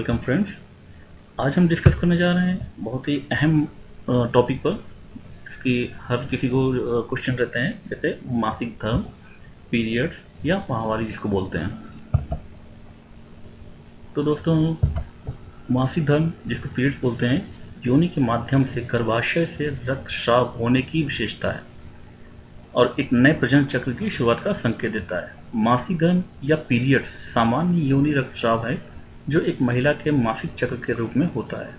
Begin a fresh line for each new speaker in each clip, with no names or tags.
Welcome friends. आज हम discuss करने जा रहे हैं बहुत ही अहम टॉपिक पर कि हर किसी को क्वेश्चन रहते हैं, जैसे मासिक धर्म, पीरियड्स या माहवारी जिसको बोलते हैं। तो दोस्तों, मासिक धर्म जिसको पीरियड्स बोलते हैं, योनि के माध्यम से गर्भाशय से रक्तस्राव होने की विशेषता है और एक नए प्रजनन चक्र की शुरुआत का संकेत देता है। मासिक धर्म या पीरियड्स सामान्य योनि रक्तस्राव है जो एक महिला के मासिक चक्र के रूप में होता है।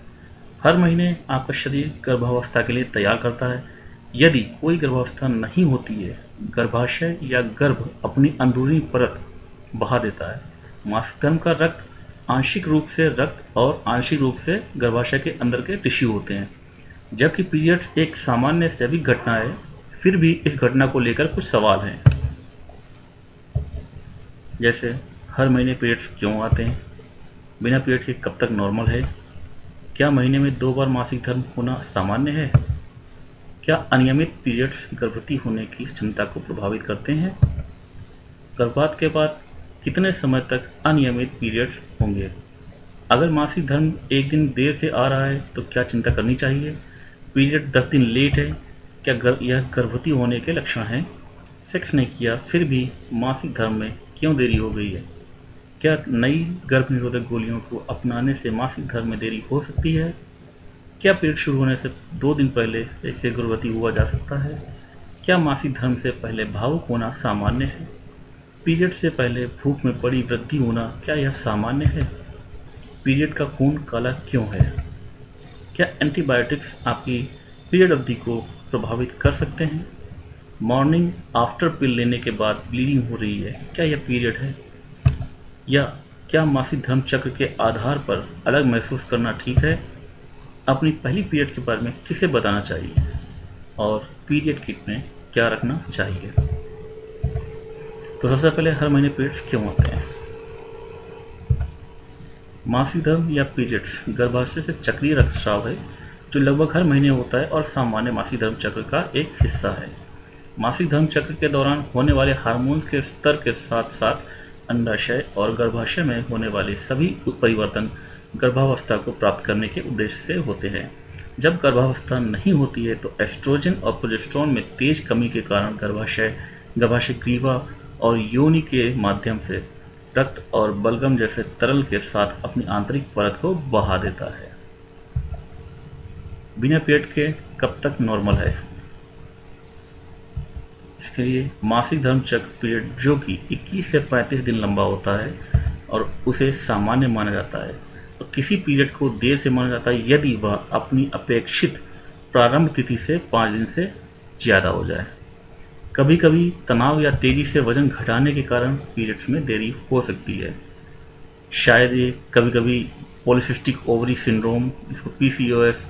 हर महीने आपका शरीर गर्भावस्था के लिए तैयार करता है। यदि कोई गर्भावस्था नहीं होती है, गर्भाशय या गर्भ अपनी अंदरूनी परत बहा देता है। मासिक धर्म का रक्त आंशिक रूप से रक्त और आंशिक रूप से गर्भाशय के अंदर के टिश्यू होते हैं, जबकि पीरियड्स एक सामान्य सैविक घटना है। फिर भी इस घटना को लेकर कुछ सवाल हैं, जैसे हर महीने पीरियड्स क्यों आते हैं, बिना पीरियड के कब तक नॉर्मल है, क्या महीने में 2 बार मासिक धर्म होना सामान्य है, क्या अनियमित पीरियड्स गर्भवती होने की क्षमता को प्रभावित करते हैं, गर्भपात के बाद कितने समय तक अनियमित पीरियड्स होंगे, अगर मासिक धर्म एक दिन देर से आ रहा है तो क्या चिंता करनी चाहिए, पीरियड 10 दिन लेट है, क्या यह गर्भवती होने के लक्षण हैं, सेक्स नहीं किया फिर भी मासिक धर्म में क्यों देरी हो गई है, क्या नई गर्भ निरोधक गोलियों को अपनाने से मासिक धर्म में देरी हो सकती है, क्या पीरियड शुरू होने से 2 दिन पहले से गर्भवती हुआ जा सकता है, क्या मासिक धर्म से पहले भावुक होना सामान्य है, पीरियड से पहले भूख में बड़ी वृद्धि होना क्या यह सामान्य है, पीरियड का खून काला क्यों है, क्या एंटीबायोटिक्स आपकी पीरियड अवधि को प्रभावित कर सकते हैं, मॉर्निंग आफ्टर पिल लेने के बाद ब्लीडिंग हो रही है, क्या यह पीरियड है, या क्या मासिक धर्म चक्र के आधार पर अलग महसूस करना ठीक है, अपनी पहली पीरियड के बारे में किसे बताना चाहिए और पीरियड किट में क्या रखना चाहिए। तो सबसे पहले, हर महीने पीरियड्स क्यों आते हैं। मासिक धर्म या पीरियड्स गर्भाशय से चक्रीय रक्तस्राव है जो लगभग हर महीने होता है और सामान्य मासिक धर्म चक्र का एक हिस्सा है। मासिक धर्म चक्र के दौरान होने वाले हार्मोन के स्तर के साथ साथ अंडाशय और गर्भाशय में होने वाले सभी परिवर्तन गर्भावस्था को प्राप्त करने के उद्देश्य से होते हैं। जब गर्भावस्था नहीं होती है तो एस्ट्रोजन और प्रोजेस्टेरोन में तेज कमी के कारण गर्भाशय ग्रीवा और योनि के माध्यम से रक्त और बलगम जैसे तरल के साथ अपनी आंतरिक परत को बहा देता है। बिना पीरियड के कब तक नॉर्मल है। इसके लिए मासिक धर्म चक्र पीरियड जो कि 21 से 35 दिन लंबा होता है और उसे सामान्य माना जाता है, तो किसी पीरियड को देर से माना जाता है यदि वह अपनी अपेक्षित प्रारंभ तिथि से 5 दिन से ज़्यादा हो जाए। कभी कभी तनाव या तेजी से वजन घटाने के कारण पीरियड्स में देरी हो सकती है। शायद ये कभी कभी पॉलीसिस्टिक ओवरी सिंड्रोम, जिसको PCOS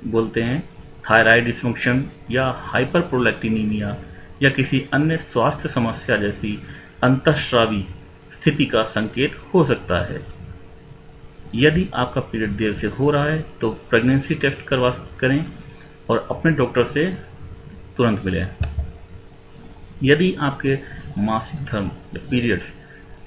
बोलते हैं, थायराइड डिसफंक्शन या हाइपरप्रोलैक्टिनीमिया या किसी अन्य स्वास्थ्य समस्या जैसी अंतःस्रावी स्थिति का संकेत हो सकता है। यदि आपका पीरियड देर से हो रहा है तो प्रेगनेंसी टेस्ट करें और अपने डॉक्टर से तुरंत मिलें। यदि आपके मासिक धर्म या पीरियड्स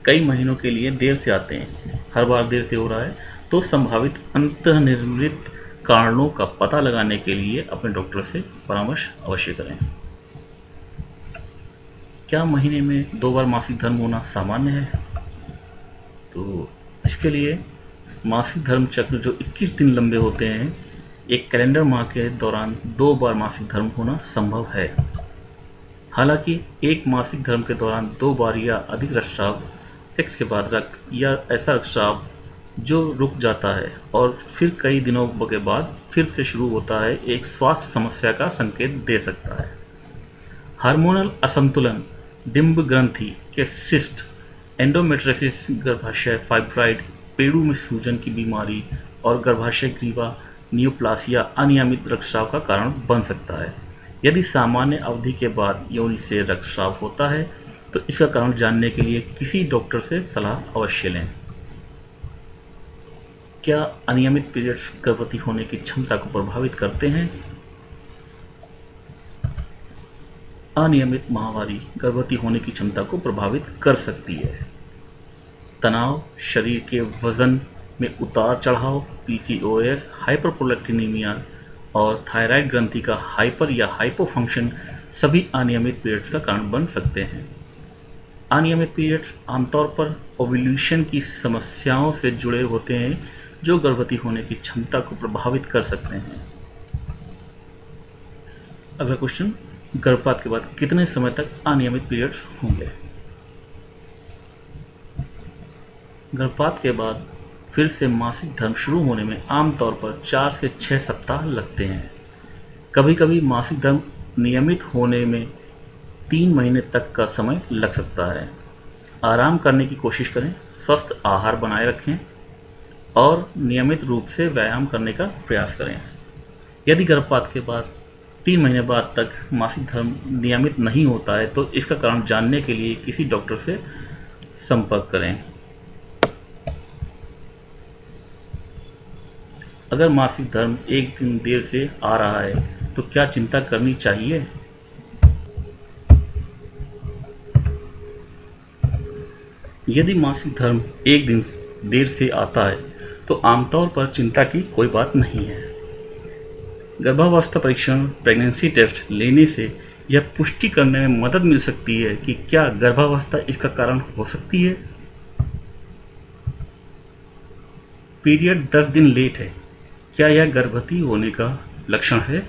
कई महीनों के लिए देर से आते हैं, हर बार देर से हो रहा है, तो संभावित अंतर्निर्मित कारणों का पता लगाने के लिए अपने डॉक्टर से परामर्श अवश्य करें। क्या महीने में 2 बार मासिक धर्म होना सामान्य है। तो इसके लिए मासिक धर्म चक्र जो 21 दिन लंबे होते हैं, एक कैलेंडर माह के दौरान 2 बार मासिक धर्म होना संभव है। हालांकि एक मासिक धर्म के दौरान 2 बार या अधिक रक्तस्राव, सेक्स के बाद रक्त या ऐसा रक्तस्राव जो रुक जाता है और फिर कई दिनों के बाद फिर से शुरू होता है, एक स्वास्थ्य समस्या का संकेत दे सकता है। हार्मोनल असंतुलन, डिंब ग्रंथि के सिस्ट, एंडोमेट्रियोसिस, गर्भाशय फाइब्राइड, पेड़ू में सूजन की बीमारी और गर्भाशय ग्रीवा नियोप्लासिया अनियमित रक्तस्राव का कारण बन सकता है। यदि सामान्य अवधि के बाद योनि से रक्तस्राव होता है तो इसका कारण जानने के लिए किसी डॉक्टर से सलाह अवश्य लें। क्या अनियमित पीरियड्स गर्भवती होने की क्षमता को प्रभावित करते हैं। अनियमित माहवारी गर्भवती होने की क्षमता को प्रभावित कर सकती है। तनाव, शरीर के वजन में उतार चढ़ाव, पीसीओएस, हाइपरप्रोलेक्टिनीमिया और थायराइड ग्रंथि का हाइपर या हाइपोफंक्शन सभी अनियमित पीरियड्स का कारण बन सकते हैं। अनियमित पीरियड्स आमतौर पर ओव्यूलेशन की समस्याओं से जुड़े होते हैं जो गर्भवती होने की क्षमता को प्रभावित कर सकते हैं। अगला क्वेश्चन, गर्भपात के बाद कितने समय तक अनियमित पीरियड्स होंगे? गर्भपात के बाद फिर से मासिक धर्म शुरू होने में आमतौर पर 4 से 6 सप्ताह लगते हैं। कभी कभी मासिक धर्म नियमित होने में 3 महीने तक का समय लग सकता है। आराम करने की कोशिश करें, स्वस्थ आहार बनाए रखें और नियमित रूप से व्यायाम करने का प्रयास करें। यदि गर्भपात के बाद 3 महीने बाद तक मासिक धर्म नियमित नहीं होता है तो इसका कारण जानने के लिए किसी डॉक्टर से संपर्क करें। अगर मासिक धर्म एक दिन देर से आ रहा है तो क्या चिंता करनी चाहिए? यदि मासिक धर्म एक दिन देर से आता है तो आमतौर पर चिंता की कोई बात नहीं है। गर्भावस्था परीक्षण, प्रेगनेंसी टेस्ट लेने से यह पुष्टि करने में मदद मिल सकती है कि क्या गर्भावस्था इसका कारण हो सकती है। पीरियड 10 दिन लेट है, क्या यह गर्भवती होने का लक्षण है?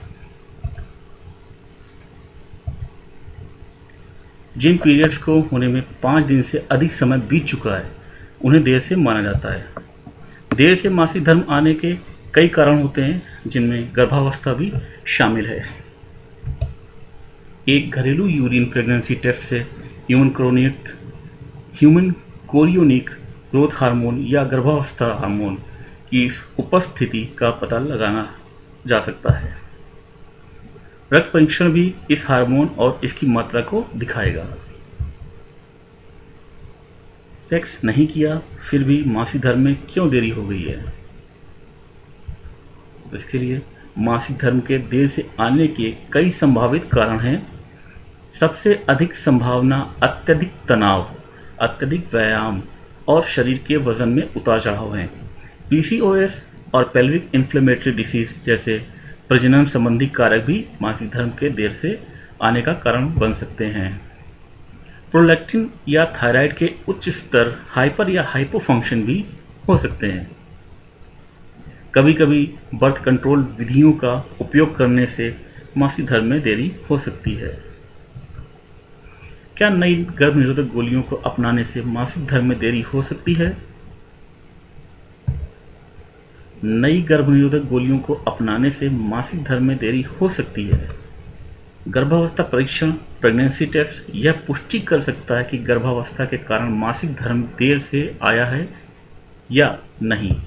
जिन पीरियड्स को होने में 5 दिन से अधिक समय बीत चुका है उन्हें देर से माना जाता है। देर से मासिक धर्म आने के कई कारण होते हैं जिनमें गर्भावस्था भी शामिल है। एक घरेलू यूरिन प्रेगनेंसी टेस्ट से ह्यूमन कोरियोनिक ग्रोथ हार्मोन या गर्भावस्था हार्मोन की उपस्थिति का पता लगाना जा सकता है। रक्त परीक्षण भी इस हार्मोन और इसकी मात्रा को दिखाएगा। सेक्स नहीं किया फिर भी मासिक धर्म में क्यों देरी हो गई है? इसके लिए मासिक धर्म के देर से आने के कई संभावित कारण हैं। सबसे अधिक संभावना अत्यधिक तनाव, अत्यधिक व्यायाम और शरीर के वजन में उतार चढ़ाव है। पीसीओएस और पेल्विक इन्फ्लेमेटरी डिसीज जैसे प्रजनन संबंधी कारक भी मासिक धर्म के देर से आने का कारण बन सकते हैं। प्रोलैक्टिन या थायराइड के उच्च स्तर हाइपर या हाइपोफंक्शन भी हो सकते हैं। कभी कभी बर्थ कंट्रोल विधियों का उपयोग करने से मासिक धर्म में देरी हो सकती है। क्या नई गर्भ निरोधक गोलियों को अपनाने से मासिक धर्म में देरी हो सकती है? नई गर्भ निरोधक गोलियों को अपनाने से मासिक धर्म में देरी हो सकती है। गर्भावस्था परीक्षण, प्रेगनेंसी टेस्ट यह पुष्टि कर सकता है कि गर्भावस्था के कारण मासिक धर्म देर से आया है या नहीं।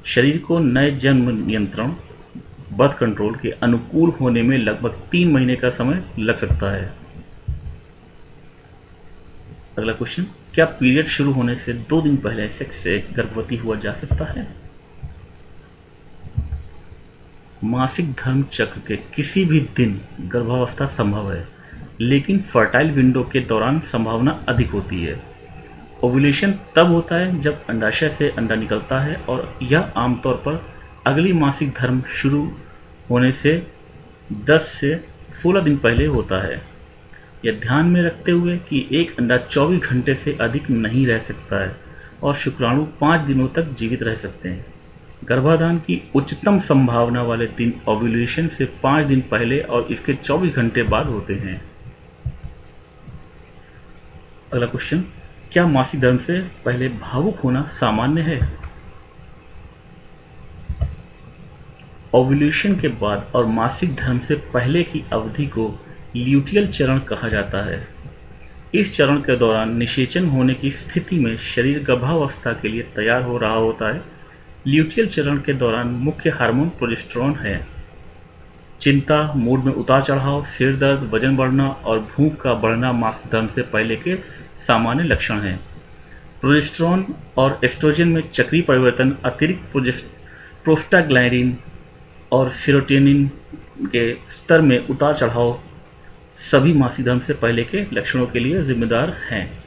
शरीर को नए जन्म नियंत्रण बर्थ कंट्रोल के अनुकूल होने में लगभग 3 महीने का समय लग सकता है। अगला क्वेश्चन, क्या पीरियड शुरू होने से 2 दिन पहले सेक्स से गर्भवती हुआ जा सकता है? मासिक धर्म चक्र के किसी भी दिन गर्भावस्था संभव है, लेकिन फर्टाइल विंडो के दौरान संभावना अधिक होती है। ओव्यूलेशन तब होता है जब अंडाशय से अंडा निकलता है और यह आमतौर पर अगली मासिक धर्म शुरू होने से 10 से 16 दिन पहले होता है। यह ध्यान में रखते हुए कि एक अंडा 24 घंटे से अधिक नहीं रह सकता है और शुक्राणु 5 दिनों तक जीवित रह सकते हैं। गर्भाधान की उच्चतम संभावना वाले दिन ओव्यूलेशन से 5 दिन पहले और इसके 24 घंटे बाद होते हैं। अगला क्वेश्चन, क्या मासिक धर्म से पहले भावुक होना सामान्य है? ओव्यूलेशन के बाद और मासिक धर्म से पहले की अवधि को ल्यूटियल चरण कहा जाता है। इस चरण के दौरान निषेचन होने की स्थिति में शरीर गर्भावस्था के लिए तैयार हो रहा होता है। ल्यूटियल चरण के दौरान मुख्य हार्मोन प्रोजेस्टेरोन है। चिंता, मूड में उतार चढ़ाव, सिर दर्द, वजन बढ़ना और भूख का बढ़ना मासिक धर्म से पहले के सामान्य लक्षण हैं। प्रोजेस्टेरोन और एस्ट्रोजन में चक्रीय परिवर्तन, अतिरिक्त प्रोस्टाग्लैंडिन और सेरोटोनिन के स्तर में उतार चढ़ाव सभी मासिक धर्म से पहले के लक्षणों के लिए जिम्मेदार हैं।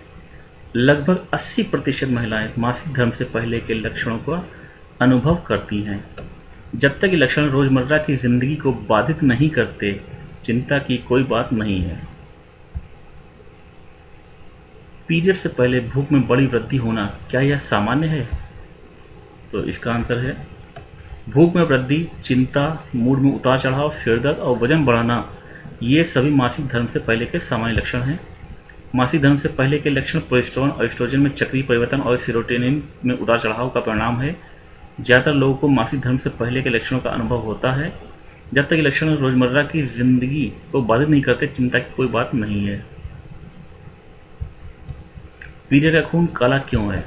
लगभग 80% महिलाएं मासिक धर्म से पहले के लक्षणों का अनुभव करती हैं। जब तक ये लक्षण रोजमर्रा की जिंदगी को बाधित नहीं करते, चिंता की कोई बात नहीं है। पीरियड से पहले भूख में बड़ी वृद्धि होना, क्या यह सामान्य है? तो इसका आंसर है भूख में वृद्धि, चिंता, मूड में उतार चढ़ाव, सिरदर्द और वजन बढ़ना, ये सभी मासिक धर्म से पहले के सामान्य लक्षण हैं। मासिक धर्म से पहले के लक्षण प्रोजेस्टेरोन और एस्ट्रोजन में चक्रीय परिवर्तन और सेरोटोनिन में उतार चढ़ाव का परिणाम है। ज़्यादातर लोगों को मासिक धर्म से पहले के लक्षणों का अनुभव होता है। जब तक ये लक्षण रोजमर्रा की जिंदगी को बाधित नहीं करते, चिंता की कोई बात नहीं है। पीरियड का खून काला क्यों है?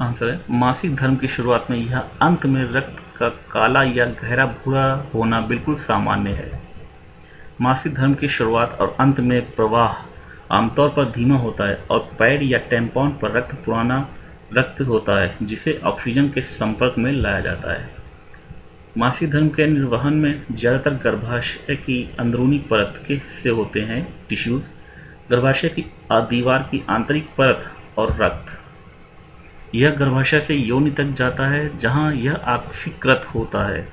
आंसर है मासिक धर्म की शुरुआत में या अंत में रक्त का काला या गहरा भूरा होना बिल्कुल सामान्य है। मासिक धर्म की शुरुआत और अंत में प्रवाह आमतौर पर धीमा होता है और पैड या टैम्पॉन पर रक्त पुराना रक्त होता है जिसे ऑक्सीजन के संपर्क में लाया जाता है। मासिक धर्म के निर्वहन में ज़्यादातर गर्भाशय की अंदरूनी परत के हिस्से होते हैं, टिश्यूज, गर्भाशय की दीवार की आंतरिक परत और रक्त। यह गर्भाशय से योनि तक जाता है जहां यह ऑक्सीकृत होता है।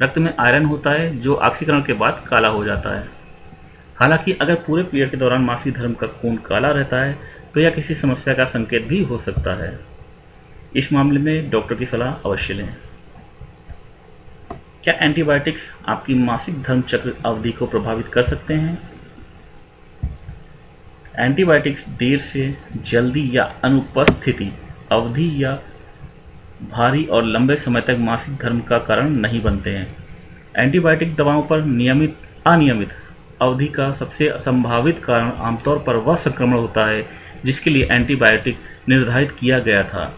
रक्त में आयरन होता है जो ऑक्सीकरण के बाद काला हो जाता है। हालांकि अगर पूरे पीरियड के दौरान मासिक धर्म का खून काला रहता है तो यह किसी समस्या का संकेत भी हो सकता है। इस मामले में डॉक्टर की सलाह अवश्य लें। क्या एंटीबायोटिक्स आपकी मासिक धर्म चक्र अवधि को प्रभावित कर सकते हैं? एंटीबायोटिक्स देर से, जल्दी या अनुपस्थिति अवधि या भारी और लंबे समय तक मासिक धर्म का कारण नहीं बनते हैं। एंटीबायोटिक दवाओं पर अनियमित अवधि का सबसे संभावित कारण आमतौर पर वह संक्रमण होता है जिसके लिए एंटीबायोटिक निर्धारित किया गया था।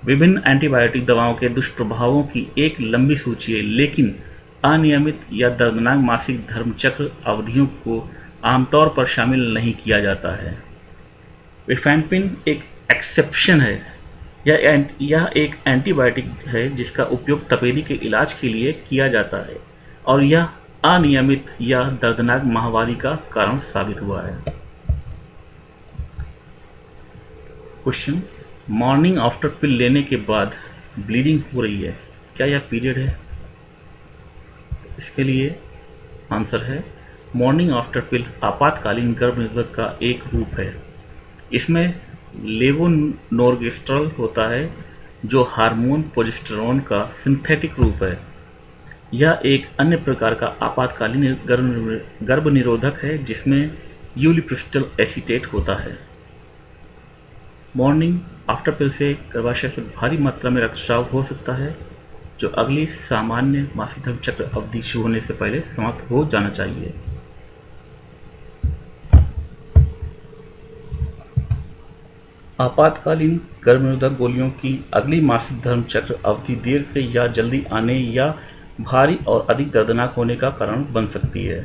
विभिन्न एंटीबायोटिक दवाओं के दुष्प्रभावों की एक लंबी सूची है, लेकिन अनियमित या दर्दनाक मासिक धर्म चक्र अवधियों को आमतौर पर शामिल नहीं किया जाता है। रिफैम्पिन एक एक्सेप्शन है। यह एक एंटीबायोटिक है जिसका उपयोग तपेदी के इलाज के लिए किया जाता है और यह अनियमित या दर्दनाक माहवारी का कारण साबित हुआ है। क्वेश्चन, मॉर्निंग आफ्टर पिल लेने के बाद ब्लीडिंग हो रही है, क्या यह पीरियड है? इसके लिए आंसर है मॉर्निंग आफ्टर पिल आपातकालीन गर्भनिरोधक का एक रूप है। इसमें लेवोनोर्गेस्ट्रल होता है जो हार्मोन प्रोजेस्टेरोन का सिंथेटिक रूप है। यह एक अन्य प्रकार का आपातकालीन गर्भनिरोधक है जिसमें यूलिप्रिस्टल एसीटेट होता है। मॉर्निंग आफ्टर पिल से गर्भाशय से भारी मात्रा में रक्तस्राव हो सकता है जो अगली सामान्य मासिक धर्म चक्र अवधि शुरू होने से पहले समाप्त हो जाना चाहिए। आपातकालीन गर्भनिरोधक गोलियों की अगली मासिक धर्म चक्र अवधि देर से या जल्दी आने या भारी और अधिक दर्दनाक होने का कारण बन सकती है।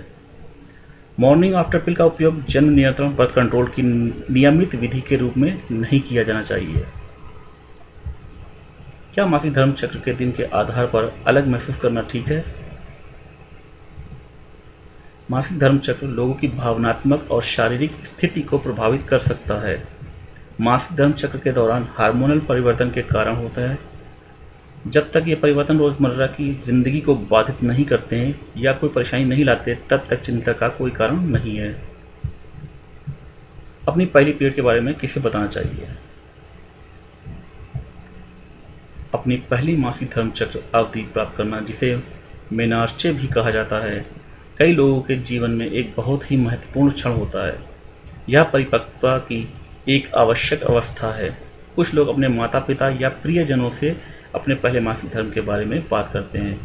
मॉर्निंग आफ्टर पिल का उपयोग जन्म नियंत्रण बर्थ कंट्रोल की नियमित विधि के रूप में नहीं किया जाना चाहिए। क्या मासिक धर्म चक्र के दिन के आधार पर अलग महसूस करना ठीक है? मासिक धर्म चक्र लोगों की भावनात्मक और शारीरिक स्थिति को प्रभावित कर सकता है। मासिक धर्म चक्र के दौरान हार्मोनल परिवर्तन के कारण होता है। जब तक ये परिवर्तन रोजमर्रा की जिंदगी को बाधित नहीं करते हैं या कोई परेशानी नहीं लाते, तब तक चिंता का कोई कारण नहीं है। अपनी पहली पीरियड के बारे में किसे बताना चाहिए? अपनी पहली मासिक धर्म चक्र अवधि प्राप्त करना, जिसे मेनार्चे भी कहा जाता है, कई लोगों के जीवन में एक बहुत ही महत्वपूर्ण क्षण होता है। यह परिपक्वता की एक आवश्यक अवस्था है। कुछ लोग अपने माता पिता या प्रियजनों से अपने पहले मासिक धर्म के बारे में बात करते हैं।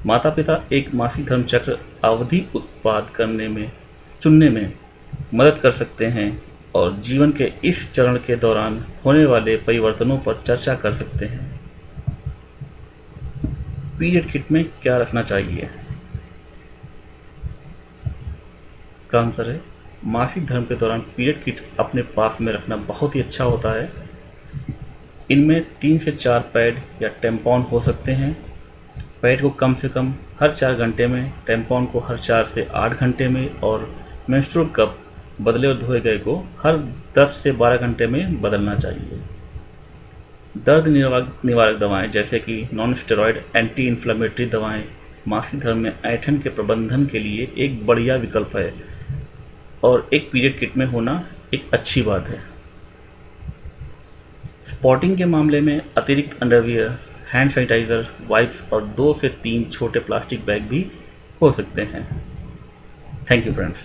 माता पिता एक मासिक धर्म चक्र अवधि उत्पाद चुनने में मदद कर सकते हैं और जीवन के इस चरण के दौरान होने वाले परिवर्तनों पर चर्चा कर सकते हैं। पीरियड किट में क्या रखना चाहिए? का आंसर है मासिक धर्म के दौरान पीरियड किट अपने पास में रखना बहुत ही अच्छा होता है। इनमें 3 से 4 पैड या टैम्पॉन हो सकते हैं। पैड को कम से कम हर 4 घंटे में, टैम्पॉन को हर 4 से 8 घंटे में और मेंस्ट्रुअल कप बदले और धोए गए को हर 10 से 12 घंटे में बदलना चाहिए। दर्द निवारक दवाएं जैसे कि नॉन स्टेरॉयड एंटी इन्फ्लेमेटरी दवाएं मासिक धर्म में ऐंठन के प्रबंधन के लिए एक बढ़िया विकल्प है और एक पीरियड किट में होना एक अच्छी बात है। स्पॉटिंग के मामले में अतिरिक्त अंडरवियर, हैंड सैनिटाइजर, वाइप्स और 2 से 3 छोटे प्लास्टिक बैग भी हो सकते हैं। Thank you friends.